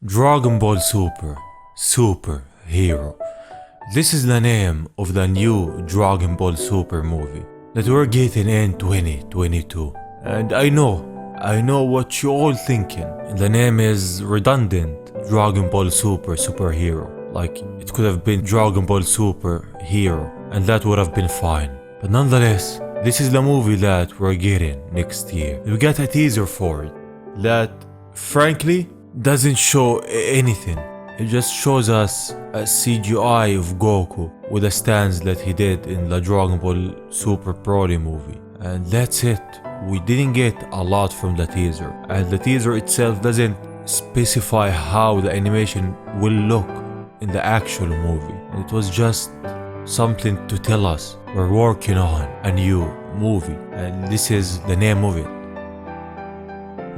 Dragon Ball Super Hero. This is the name of the new Dragon Ball Super movie that we're getting in 2022. And I know what you're all thinking. The name is redundant. Dragon Ball Superhero. Like, it could have been Dragon Ball Super Hero, and that would have been fine. But nonetheless, this is the movie that we're getting next year. We got a teaser for it that, frankly, doesn't show anything. It just shows us a CGI of Goku with the stance that he did in the Dragon Ball Super Broly movie. And that's it. We didn't get a lot from the teaser. And the teaser itself doesn't specify how the animation will look in the actual movie. And it was just something to tell us we're working on a new movie. And this is the name of it.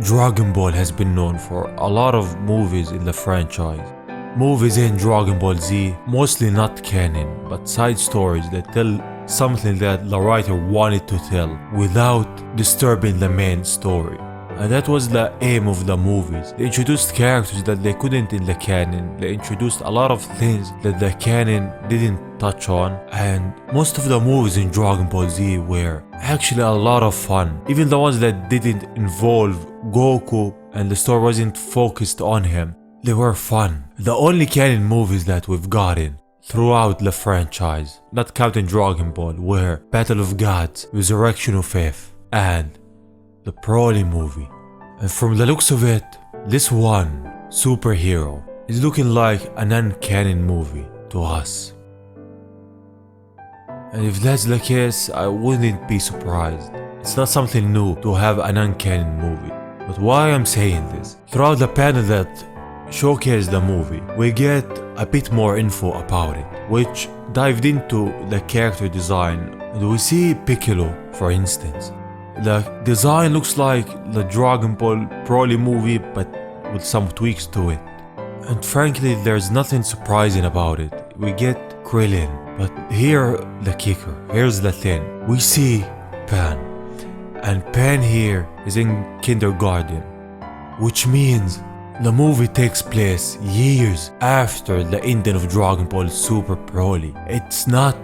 Dragon Ball has been known for a lot of movies in the franchise. Movies in Dragon Ball Z, mostly not canon, but side stories that tell something that the writer wanted to tell without disturbing the main story. And that was the aim of the movies. They introduced characters that they couldn't in the canon. They introduced a lot of things that the canon didn't touch on. And most of the movies in Dragon Ball Z were actually a lot of fun. Even the ones that didn't involve Goku and the story wasn't focused on him, they were fun. The only canon movies that we've gotten throughout the franchise, not counting Dragon Ball, were Battle of Gods, Resurrection of F, and the Broly movie. And from the looks of it, this one, Superhero, is looking like a non-canon movie to us. And if that's the case, I wouldn't be surprised. It's not something new to have a non-canon movie. But why I'm saying this? Throughout the panel that showcased the movie, we get a bit more info about it, which dived into the character design. And we see Piccolo, for instance. The design looks like the Dragon Ball Broly movie, but with some tweaks to it. And frankly, there's nothing surprising about it. We get Krillin, but here the kicker, here's the thing. We see Pan, and Pan here is in kindergarten, which means the movie takes place years after the ending of Dragon Ball Super Broly. It's not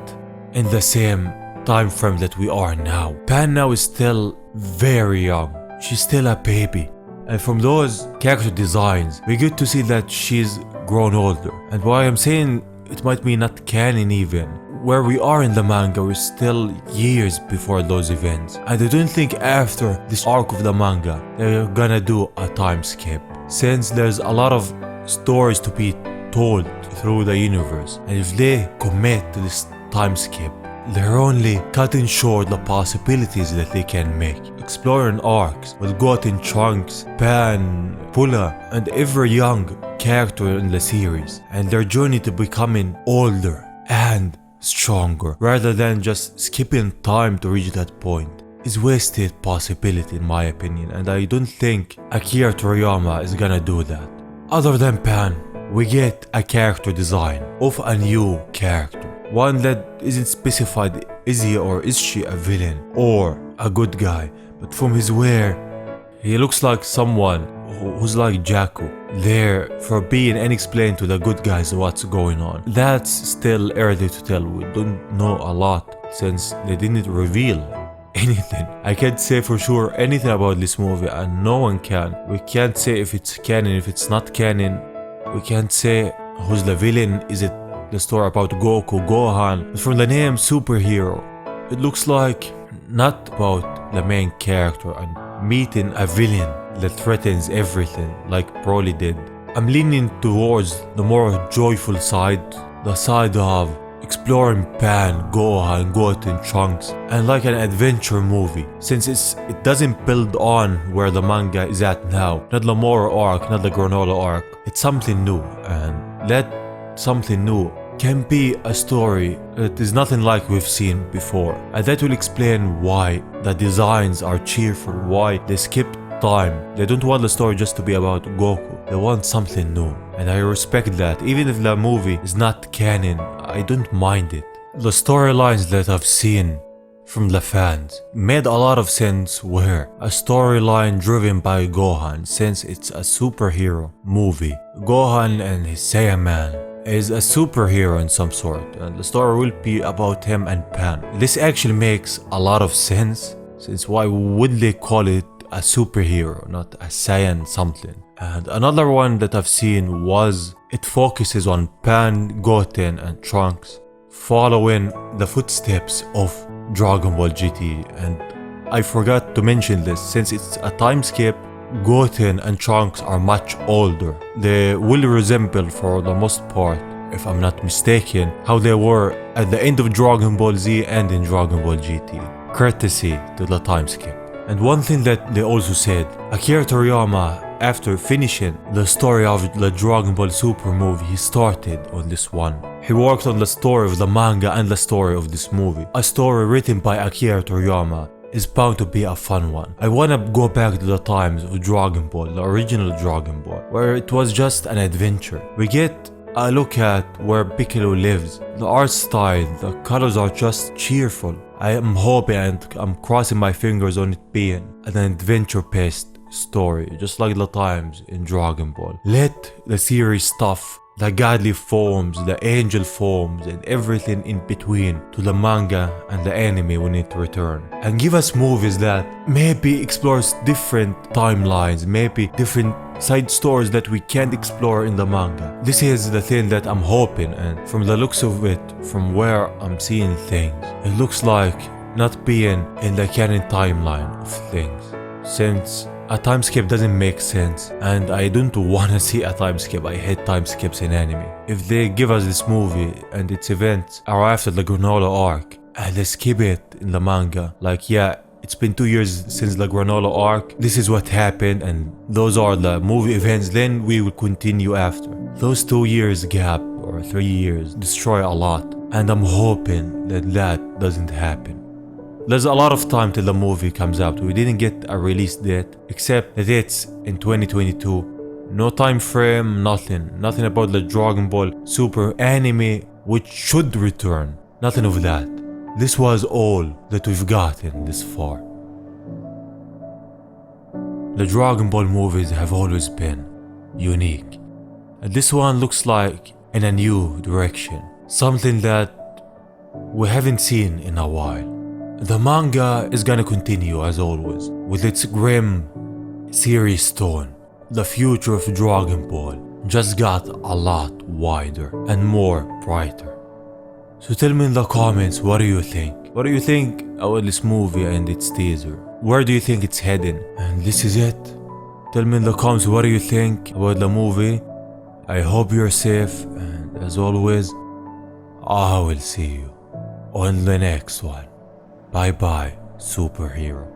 in the same time frame that we are now. Pan now is still very young. She's still a baby. And from those character designs, we get to see that she's grown older. And why I'm saying it might be not canon even, where we are in the manga, we're still years before those events. And I don't think after this arc of the manga, they're gonna do a time skip, since there's a lot of stories to be told through the universe. And if they commit to this time skip, they're only cutting short the possibilities that they can make. Exploring arcs with Goten, Trunks, Pan, Pula, and every young character in the series, and their journey to becoming older and stronger, rather than just skipping time to reach that point, is wasted possibility in my opinion. And I don't think Akira Toriyama is gonna do that. Other than Pan, we get a character design of a new character. One that isn't specified, is he or is she a villain or a good guy, but from his wear, he looks like someone who's like Jakku, there for being unexplained to the good guys what's going on. That's still early to tell. We don't know a lot since they didn't reveal anything. I can't say for sure anything about this movie, and no one can. We can't say if it's canon, if it's not canon. We can't say who's the villain. Is it the story about Goku, Gohan? But from the name Superhero, it looks like not about the main character and meeting a villain that threatens everything like Broly did. I'm leaning towards the more joyful side, the side of exploring Pan, Gohan, Goten, Trunks, and like an adventure movie, since it doesn't build on where the manga is at now. Not the Moro arc, not the Granola arc. It's something new, and that something new can be a story that is nothing like we've seen before. And that will explain why the designs are cheerful, why they skip time. They don't want the story just to be about Goku. They want something new. And I respect that. Even if the movie is not canon, I don't mind it. The storylines that I've seen from the fans. Made a lot of sense where a storyline driven by Gohan, since it's a superhero movie. Gohan and his Saiyaman is a superhero in some sort, and the story will be about him and Pan. This actually makes a lot of sense, since why would they call it a superhero, not a Saiyan something? And another one that I've seen was it focuses on Pan, Goten and Trunks following the footsteps of Dragon Ball GT. And I forgot to mention this, since it's a time skip, Goten and Trunks are much older. They will resemble for the most part, if I'm not mistaken, how they were at the end of Dragon Ball Z and in Dragon Ball GT, courtesy to the time skip. And one thing that they also said, Akira Toriyama, after finishing the story of the Dragon Ball Super movie, he started on this one. He worked on the story of the manga and the story of this movie. A story written by Akira Toriyama is bound to be a fun one. I wanna go back to the times of Dragon Ball, the original Dragon Ball, where it was just an adventure. We get a look at where Piccolo lives. The art style, the colors are just cheerful. I am hoping and I'm crossing my fingers on it being an adventure-paced story, just like the times in Dragon Ball. Let the series stuff, the godly forms, the angel forms and everything in between to the manga and the anime when it return. And give us movies that maybe explores different timelines, maybe different side stories that we can't explore in the manga. This is the thing that I'm hoping, and from the looks of it, from where I'm seeing things, it looks like not being in the canon timeline of things, since a time skip doesn't make sense and I don't wanna see a time skip. I hate time skips in anime. If they give us this movie and its events are after the Granola arc and they skip it in the manga, like yeah, it's been 2 years since the Granola arc, this is what happened and those are the movie events, then we will continue after. Those 2 years gap or 3 years destroy a lot, and I'm hoping that that doesn't happen. There's a lot of time till the movie comes out. We didn't get a release date, except that it's in 2022. No time frame, nothing about the Dragon Ball Super anime which should return. Nothing of that. This was all that we've gotten this far. The Dragon Ball movies have always been unique, and this one looks like in a new direction, something that we haven't seen in a while. The manga is gonna continue as always, with its grim, serious tone. The future of Dragon Ball just got a lot wider and more brighter. So tell me in the comments, what do you think? What do you think about this movie and its teaser? Where do you think it's heading? And this is it. Tell me in the comments, what do you think about the movie? I hope you're safe, and as always, I will see you on the next one. Bye bye, superhero.